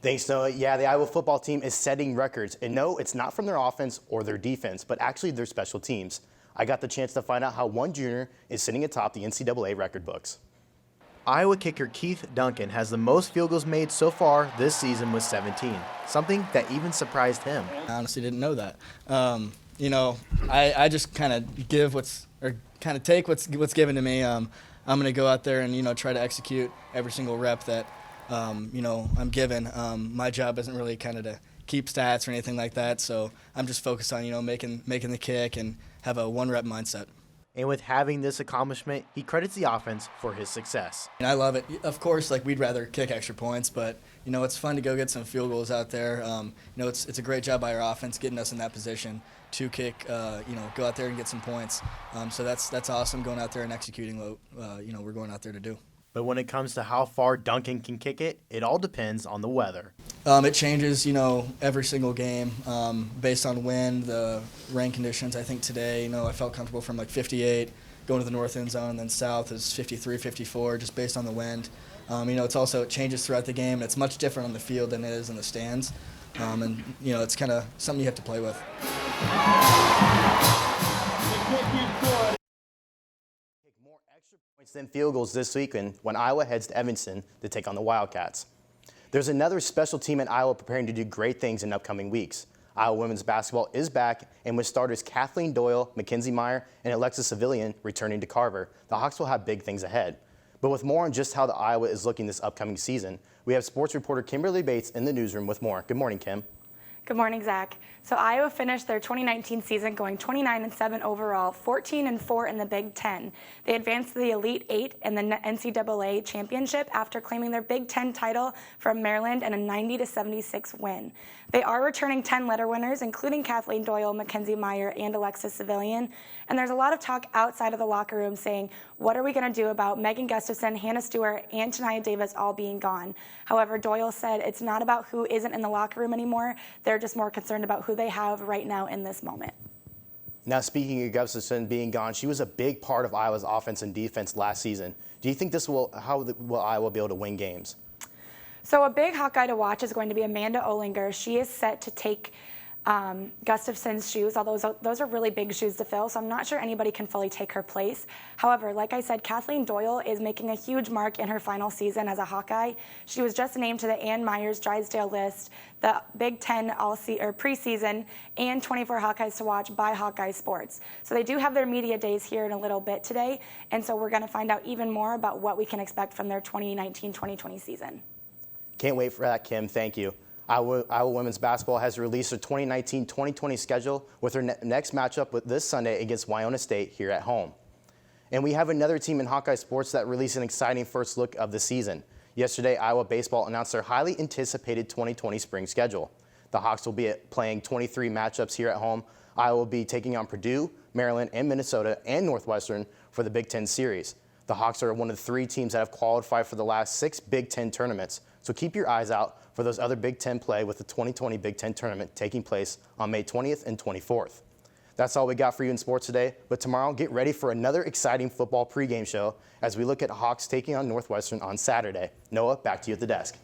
Thanks, Noah. Yeah, the Iowa football team is setting records. And no, it's not from their offense or their defense, but actually their special teams. I got the chance to find out how one junior is sitting atop the NCAA record books. Iowa kicker Keith Duncan has the most field goals made so far this season with 17, something that even surprised him. I honestly didn't know that. I just kind of take what's given to me. I'm going to go out there and, try to execute every single rep that, I'm given. My job isn't really kind of to keep stats or anything like that, so I'm just focused on, making the kick and have a one-rep mindset. And with having this accomplishment, he credits the offense for his success. And I love it. Of course, we'd rather kick extra points, but it's fun to go get some field goals out there. It's a great job by our offense getting us in that position to kick. Go out there and get some points. So that's awesome going out there and executing what we're going out there to do. But when it comes to how far Duncan can kick it, it all depends on the weather. It changes, every single game based on wind, the rain conditions. I think today, I felt comfortable from 58 going to the north end zone, and then south is 53, 54, just based on the wind. It changes throughout the game, and it's much different on the field than it is in the stands. It's kind of something you have to play with. More extra points than field goals this weekend when Iowa heads to Evanston to take on the Wildcats. There's another special team in Iowa preparing to do great things in upcoming weeks. Iowa women's basketball is back, and with starters Kathleen Doyle, Mackenzie Meyer, and Alexis Civilian returning to Carver, the Hawks will have big things ahead. But with more on just how the Iowa is looking this upcoming season, we have sports reporter Kimberly Bates in the newsroom with more. Good morning, Kim. Good morning, Zach. So Iowa finished their 2019 season going 29-7 overall, 14-4 in the Big Ten. They advanced to the Elite Eight in the NCAA championship after claiming their Big Ten title from Maryland in a 90-76 win. They are returning 10 letter winners, including Kathleen Doyle, Mackenzie Meyer, and Alexis Civilian. And there's a lot of talk outside of the locker room saying, what are we going to do about Megan Gustafson, Hannah Stewart, and Tania Davis all being gone? However, Doyle said it's not about who isn't in the locker room anymore. They're just more concerned about who they have right now in this moment. Now, speaking of Gustafson being gone, she was a big part of Iowa's offense and defense last season. Do you think how will Iowa be able to win games? So a big Hawkeye to watch is going to be Amanda Olinger. She is set to take Gustafson's shoes, although those are really big shoes to fill, so I'm not sure anybody can fully take her place. However, like I said, Kathleen Doyle is making a huge mark in her final season as a Hawkeye. She was just named to the Ann Myers Drysdale list, the Big Ten preseason, and 24 Hawkeyes to watch by Hawkeye Sports. So they do have their media days here in a little bit today, and so we're going to find out even more about what we can expect from their 2019-2020 season. Can't wait for that, Kim. Thank you. Iowa women's basketball has released their 2019-2020 schedule with their next matchup this Sunday against Wayona State here at home. And we have another team in Hawkeye Sports that released an exciting first look of the season. Yesterday, Iowa baseball announced their highly anticipated 2020 spring schedule. The Hawks will be playing 23 matchups here at home. Iowa will be taking on Purdue, Maryland, and Minnesota, and Northwestern for the Big Ten series. The Hawks are one of the 3 teams that have qualified for the last 6 Big Ten tournaments, so keep your eyes out for those other Big Ten play with the 2020 Big Ten tournament taking place on May 20th and 24th. That's all we got for you in sports today, but tomorrow get ready for another exciting football pregame show as we look at Hawks taking on Northwestern on Saturday. Noah, back to you at the desk.